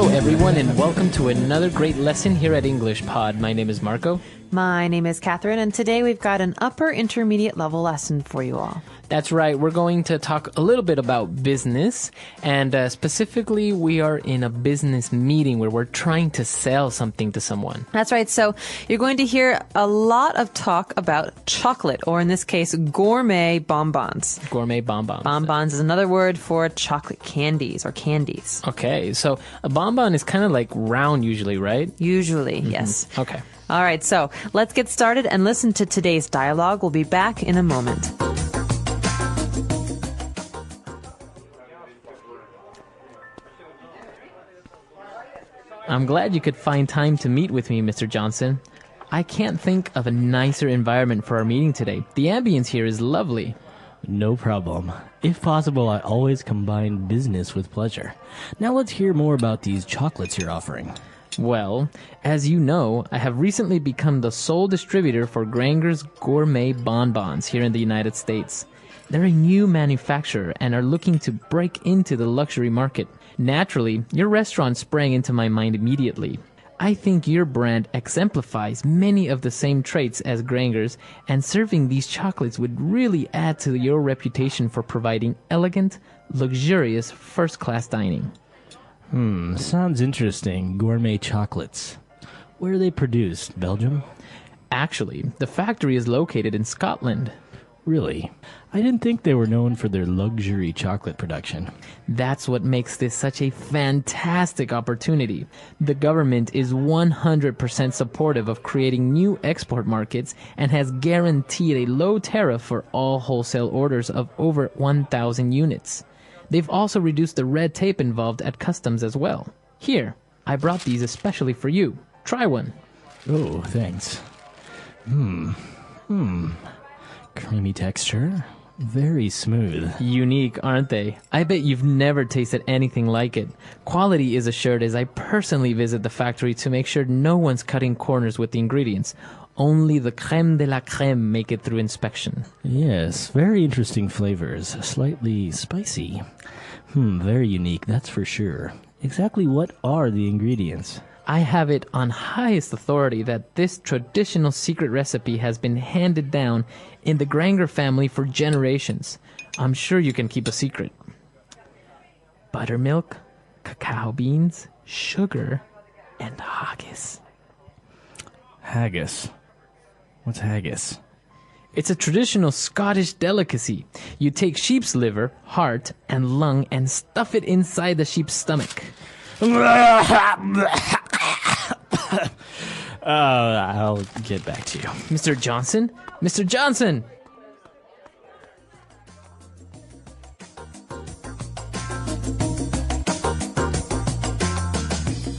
Hello, everyone, and welcome to another great lesson here at English Pod. My name is Marco. My name is Catherine, and today we've got an upper intermediate level lesson for you all. That's right. We're going to talk a little bit about business, and specifically, we are in a business meeting where we're trying to sell something to someone. That's right. So you're going to hear a lot of talk about chocolate, or in this case, gourmet bonbons. Gourmet bonbons. Bonbons is another word for chocolate candies or candies. Okay, so a bonbon is kind of like round usually, right? Usually, yes. Okay. All right, so let's get started and listen to today's dialogue. We'll be back in a moment. I'm glad you could find time to meet with me, Mr. Johnson. I can't think of a nicer environment for our meeting today. The ambience here is lovely. No problem. If possible, I always combine business with pleasure. Now let's hear more about these chocolates you're offering. Well, as you know, I have recently become the sole distributor for Granger's Gourmet Bonbons here in the United States. They're a new manufacturer and are looking to break into the luxury market. Naturally, your restaurant sprang into my mind immediately. I think your brand exemplifies many of the same traits as Granger's, and serving these chocolates would really add to your reputation for providing elegant, luxurious, first-class dining. Sounds interesting. Gourmet chocolates. Where are they produced? Belgium? Actually, the factory is located in Scotland. Really? I didn't think they were known for their luxury chocolate production. That's what makes this such a fantastic opportunity. The government is 100% supportive of creating new export markets and has guaranteed a low tariff for all wholesale orders of over 1,000 units. They've also reduced the red tape involved at customs as well. Here, I brought these especially for you. Try one. Oh, thanks. Creamy texture. Very smooth. Unique, aren't they? I bet you've never tasted anything like it. Quality is assured as I personally visit the factory to make sure no one's cutting corners with the ingredients. Only the crème de la crème make it through inspection. Yes, very interesting flavors. Slightly spicy. Very unique, that's for sure. Exactly what are the ingredients? I have it on highest authority that this traditional secret recipe has been handed down in the Granger family for generations. I'm sure you can keep a secret. Buttermilk, cacao beans, sugar, and haggis. Haggis. What's haggis? It's a traditional Scottish delicacy. You take sheep's liver, heart, and lung and stuff it inside the sheep's stomach. I'll get back to you. Mr. Johnson? Mr. Johnson!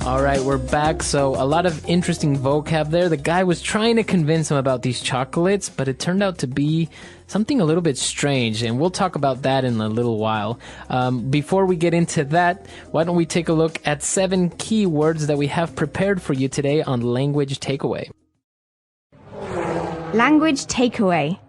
All right, we're back. So a lot of interesting vocab there. The guy was trying to convince him about these chocolates, but it turned out to be something a little bit strange, and we'll talk about that in a little while. Before we get into that, why don't we take a look at 7 key words that we have prepared for you today on Language Takeaway. Language takeaway.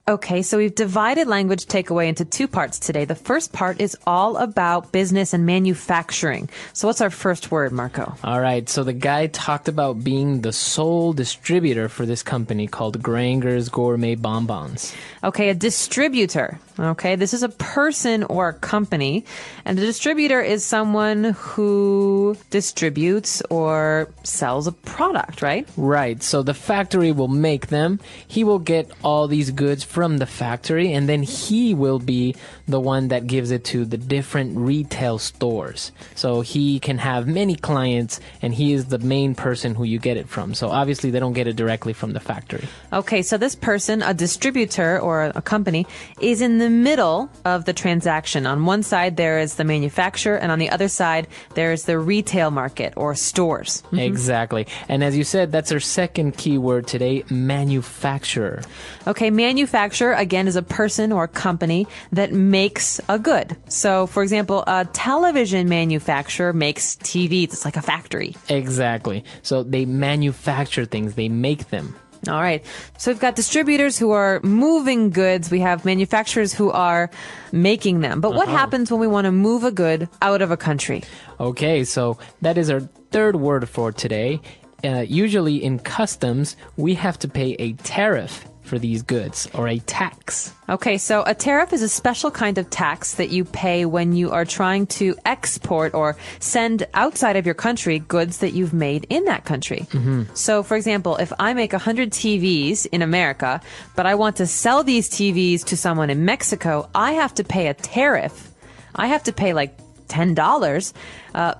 Okay, so we've divided language takeaway into 2 parts today. The first part is all about business and manufacturing. So what's our first word, Marco? All right, so the guy talked about being the sole distributor for this company called Granger's Gourmet Bonbons. Okay, a distributor. Okay, this is a person or a company, and a distributor is someone who distributes or sells a product, right? Right, so the factory will make them. He will get all these goods from the factory, and then he will be the one that gives it to the different retail stores. So he can have many clients, and he is the main person who you get it from. So obviously they don't get it directly from the factory. Okay, so this person, a distributor or a company, is in the middle of the transaction. On one side, there is the manufacturer, and on the other side, there is the retail market or stores. Exactly. And as you said, that's our second key word today, manufacturer. Okay, manufacturer, again, is a person or company that makes a good. So, for example, a television manufacturer makes TVs. It's like a factory. Exactly. So they manufacture things, they make them. All right. So we've got distributors who are moving goods. We have manufacturers who are making them. But what happens when we want to move a good out of a country? Okay, so that is our third word for today. Usually in customs, we have to pay a tariff for these goods, or a tax. Okay, so a tariff is a special kind of tax that you pay when you are trying to export or send outside of your country goods that you've made in that country. So, for example, if I make 100 TVs in America, but I want to sell these TVs to someone in Mexico, I have to pay a tariff. I have to pay like $10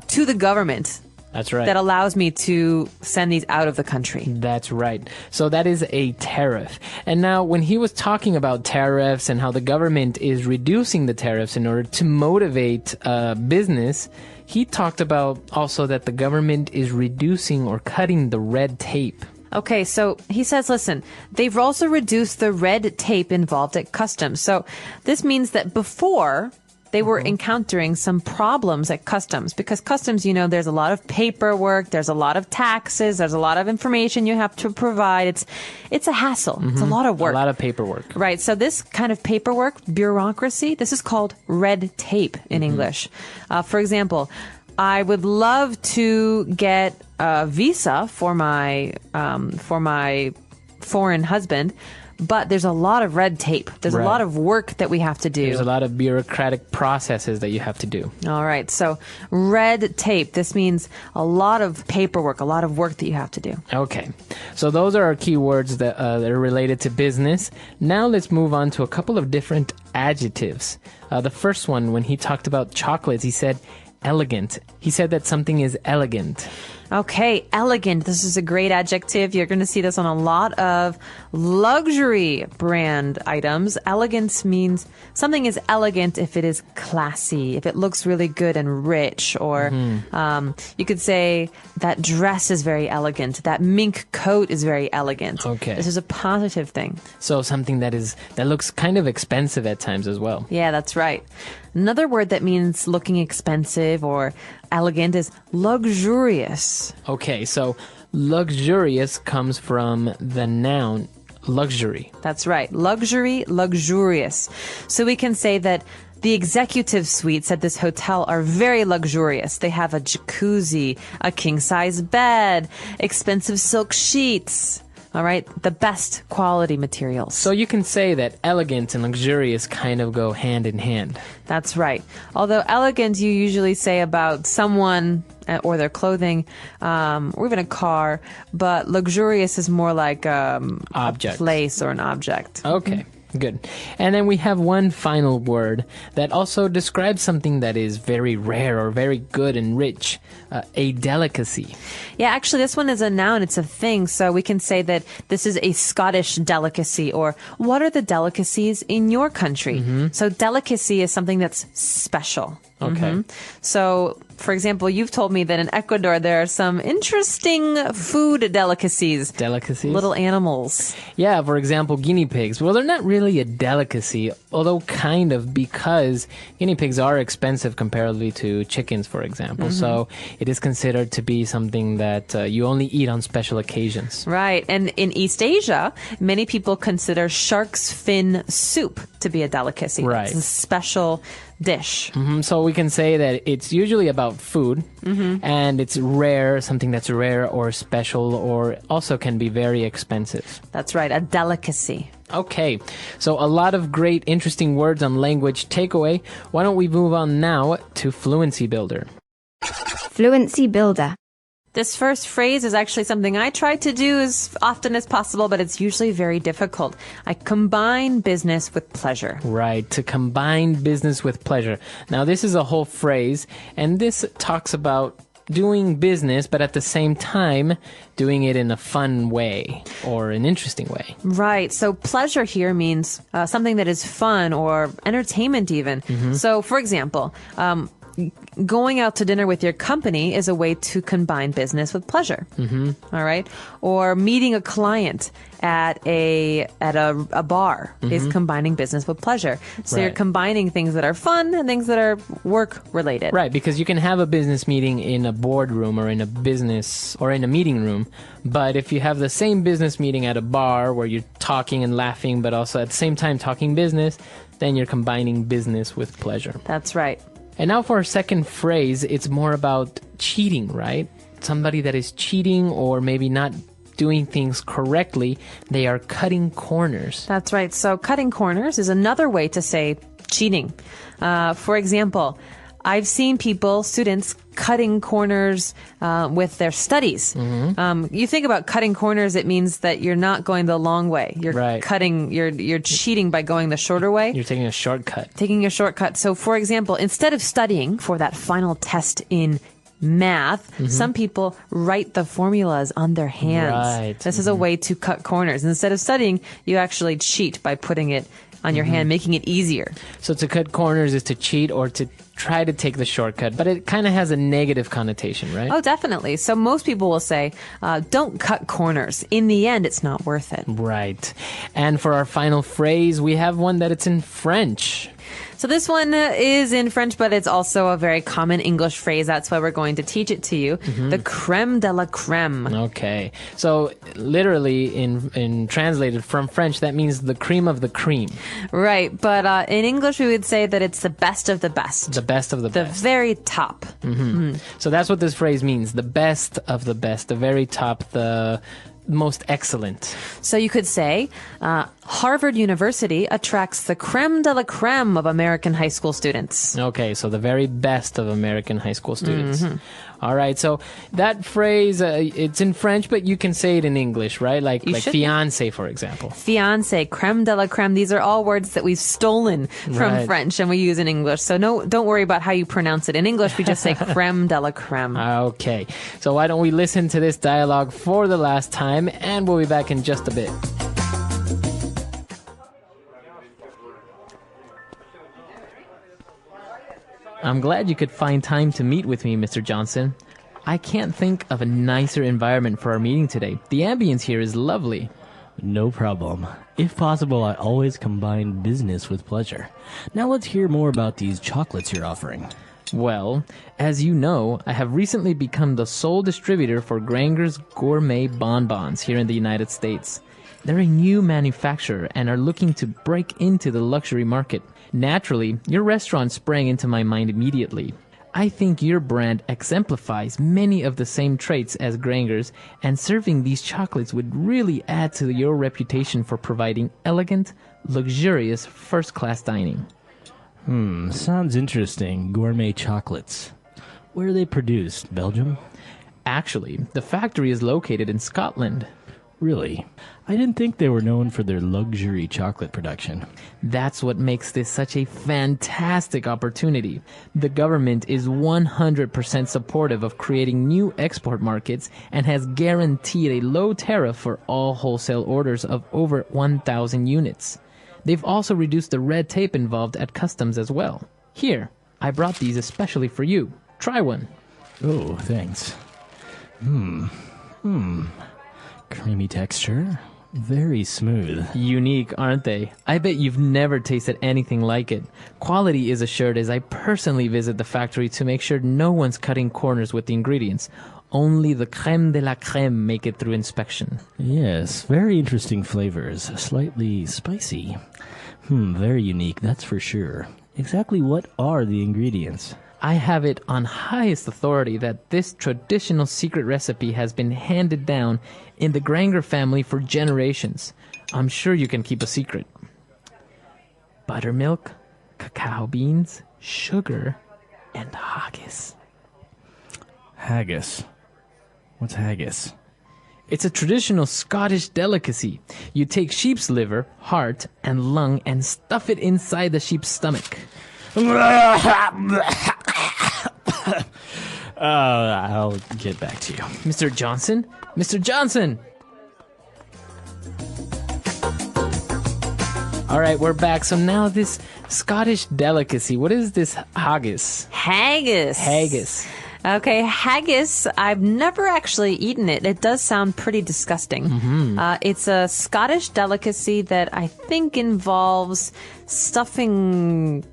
to the government. That's right. That allows me to send these out of the country. That's right. So that is a tariff. And now when he was talking about tariffs and how the government is reducing the tariffs in order to motivate business, he talked about also that the government is reducing or cutting the red tape. Okay, so he says, listen, they've also reduced the red tape involved at customs. So this means that before they were encountering some problems at customs because customs, you know, there's a lot of paperwork, there's a lot of taxes, there's a lot of information you have to provide. It's a hassle. It's a lot of work. A lot of paperwork. Right. So this kind of paperwork, bureaucracy, this is called red tape in English. For example, I would love to get a visa for my foreign husband. But there's a lot of red tape. There's a lot of work that we have to do. There's a lot of bureaucratic processes that you have to do. All right. So red tape, this means a lot of paperwork, a lot of work that you have to do. Okay. So those are our key words that are related to business. Now let's move on to a couple of different adjectives. The first one, when he talked about chocolates, he said elegant. He said that something is elegant. Okay, elegant. This is a great adjective. You're going to see this on a lot of luxury brand items. Elegance means something is elegant if it is classy, if it looks really good and rich, or you could say that dress is very elegant, that mink coat is very elegant. Okay. This is a positive thing. So something that looks kind of expensive at times as well. Yeah, that's right. Another word that means looking expensive or elegant is luxurious. Okay, so luxurious comes from the noun luxury. That's right. Luxury, luxurious. So we can say that the executive suites at this hotel are very luxurious. They have a jacuzzi, a king-size bed, expensive silk sheets. All right, the best quality materials. So you can say that elegant and luxurious kind of go hand in hand. That's right. Although elegant, you usually say about someone or their clothing, or even a car, but luxurious is more like a place or an object. Okay. Good. And then we have one final word that also describes something that is very rare or very good and rich, a delicacy. Yeah, actually, this one is a noun. It's a thing. So we can say that this is a Scottish delicacy, or what are the delicacies in your country? So delicacy is something that's special. Okay. So, for example, you've told me that in Ecuador there are some interesting food delicacies. Delicacies? Little animals. Yeah, for example, guinea pigs. Well, they're not really a delicacy, although kind of, because guinea pigs are expensive comparatively to chickens, for example. So it is considered to be something that you only eat on special occasions. Right. And in East Asia, many people consider shark's fin soup to be a delicacy. Right. It's a special dish. So we can say that it's usually about food, and it's rare, something that's rare or special, or also can be very expensive. That's right, a delicacy. Okay, so a lot of great, interesting words on language takeaway. Why don't we move on now to Fluency Builder? Fluency Builder. This first phrase is actually something I try to do as often as possible, but it's usually very difficult. I combine business with pleasure. Right, to combine business with pleasure. Now, this is a whole phrase, and this talks about doing business, but at the same time, doing it in a fun way or an interesting way. Right. So pleasure here means something that is fun or entertainment even. So, for example, going out to dinner with your company is a way to combine business with pleasure. All right. Or meeting a client at a bar is combining business with pleasure. So you're Right. combining things that are fun and things that are work related. Right, because you can have a business meeting in a boardroom or in a business or in a meeting room, but if you have the same business meeting at a bar where you're talking and laughing, but also at the same time talking business, then you're combining business with pleasure. That's right. And now for our second phrase, it's more about cheating, right? Somebody that is cheating or maybe not doing things correctly, they are cutting corners. That's right. So cutting corners is another way to say cheating. For example, I've seen students cutting corners with their studies. You think about cutting corners, it means that you're not going the long way. You're Right. you're cheating by going the shorter way. You're taking a shortcut. Taking a shortcut. So, for example, instead of studying for that final test in math, some people write the formulas on their hands. Right. This is a way to cut corners. Instead of studying, you actually cheat by putting it on your hand, making it easier. So to cut corners is to cheat or to try to take the shortcut, but it kind of has a negative connotation, right? Oh, definitely. So most people will say, don't cut corners. In the end, it's not worth it. Right. And for our final phrase, we have one that it's in French. So this one is in French, but it's also a very common English phrase. That's why we're going to teach it to you. The crème de la crème. Okay. So literally in translated from French, that means the cream of the cream. Right. But in English, we would say that it's the best of the best. The best of the The best. very top. So that's what this phrase means. The best of the best. The very top. The most excellent. So you could say, Harvard University attracts the crème de la crème of American high school students. Okay, so the very best of American high school students. All right, so that phrase, it's in French, but you can say it in English, right? Like should. fiancé, for example. Fiancé, crème de la crème. These are all words that we've stolen from Right. French and we use in English. So don't worry about how you pronounce it. In English, we just say crème de la crème. Okay, so why don't we listen to this dialogue for the last time, and we'll be back in just a bit. I'm glad you could find time to meet with me, Mr. Johnson. I can't think of a nicer environment for our meeting today. The ambience here is lovely. No problem. If possible, I always combine business with pleasure. Now let's hear more about these chocolates you're offering. Well, as you know, I have recently become the sole distributor for Granger's Gourmet Bonbons here in the United States. They're a new manufacturer and are looking to break into the luxury market. Naturally, your restaurant sprang into my mind immediately. I think your brand exemplifies many of the same traits as Granger's, and serving these chocolates would really add to your reputation for providing elegant, luxurious, first-class dining. Sounds interesting. Gourmet chocolates. Where are they produced? Belgium? Actually, the factory is located in Scotland. Really? I didn't think they were known for their luxury chocolate production. That's what makes this such a fantastic opportunity. The government is 100% supportive of creating new export markets and has guaranteed a low tariff for all wholesale orders of over 1,000 units. They've also reduced the red tape involved at customs as well. Here, I brought these especially for you. Try one. Oh, thanks. Creamy texture. Very smooth. Unique, aren't they? I bet you've never tasted anything like it. Quality is assured as I personally visit the factory to make sure no one's cutting corners with the ingredients. Only the crème de la crème make it through inspection. Yes, very interesting flavors. Slightly spicy. Very unique, that's for sure. Exactly what are the ingredients? I have it on highest authority that this traditional secret recipe has been handed down in the Granger family for generations. I'm sure you can keep a secret. Buttermilk, cacao beans, sugar, and haggis. Haggis. What's haggis? It's a traditional Scottish delicacy. You take sheep's liver, heart, and lung and stuff it inside the sheep's stomach. I'll get back to you. Mr. Johnson? Mr. Johnson! All right, we're back. So now this Scottish delicacy. What is this haggis? Haggis. Haggis. Okay, haggis. I've never actually eaten it. It does sound pretty disgusting. It's a Scottish delicacy that I think involves stuffing.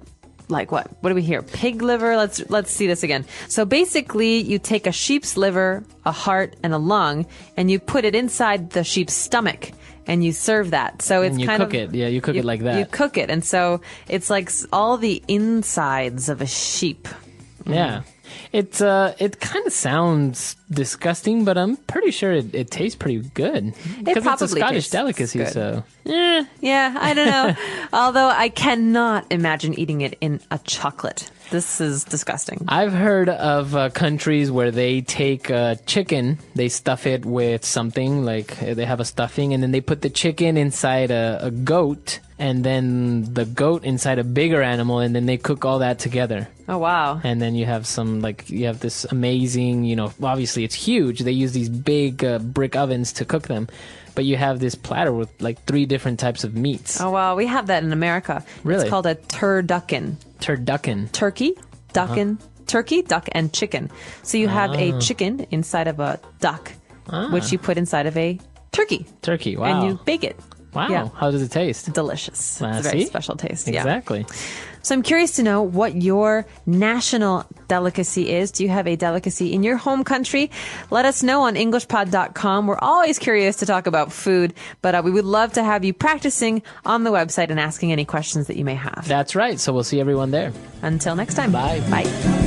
Like what? What do we hear? Pig liver? Let's see this again. So basically, you take a sheep's liver, a heart, and a lung, and you put it inside the sheep's stomach, and you serve that. So it's And you kind cook of it. Yeah, you cook it like that. You cook it, and so it's like all the insides of a sheep. Yeah. It kind of sounds disgusting, but I'm pretty sure it tastes pretty good. Because it's a probably Scottish tastes delicacy, good. so. Yeah, I don't know. Although I cannot imagine eating it in a chocolate. This is disgusting. I've heard of countries where they take chicken, they stuff it with something, like they have a stuffing, and then they put the chicken inside a goat, and then the goat inside a bigger animal, and then they cook all that together. Oh, wow. And then you have you have this amazing, obviously it's huge. They use these big brick ovens to cook them. But you have this platter with like 3 different types of meats. Oh, wow. We have that in America. Really? It's called a turducken. Turducken. Turkey, ducken, turkey, duck, and chicken. So you have a chicken inside of a duck, which you put inside of a turkey. Turkey, wow. And you bake it. Wow. Yeah. How does it taste? Delicious. Ah, It's a very see? special taste. Yeah. Exactly. So I'm curious to know what your national delicacy is. Do you have a delicacy in your home country? Let us know on EnglishPod.com. We're always curious to talk about food, but we would love to have you practicing on the website and asking any questions that you may have. That's right. So we'll see everyone there. Until next time. Bye. Bye.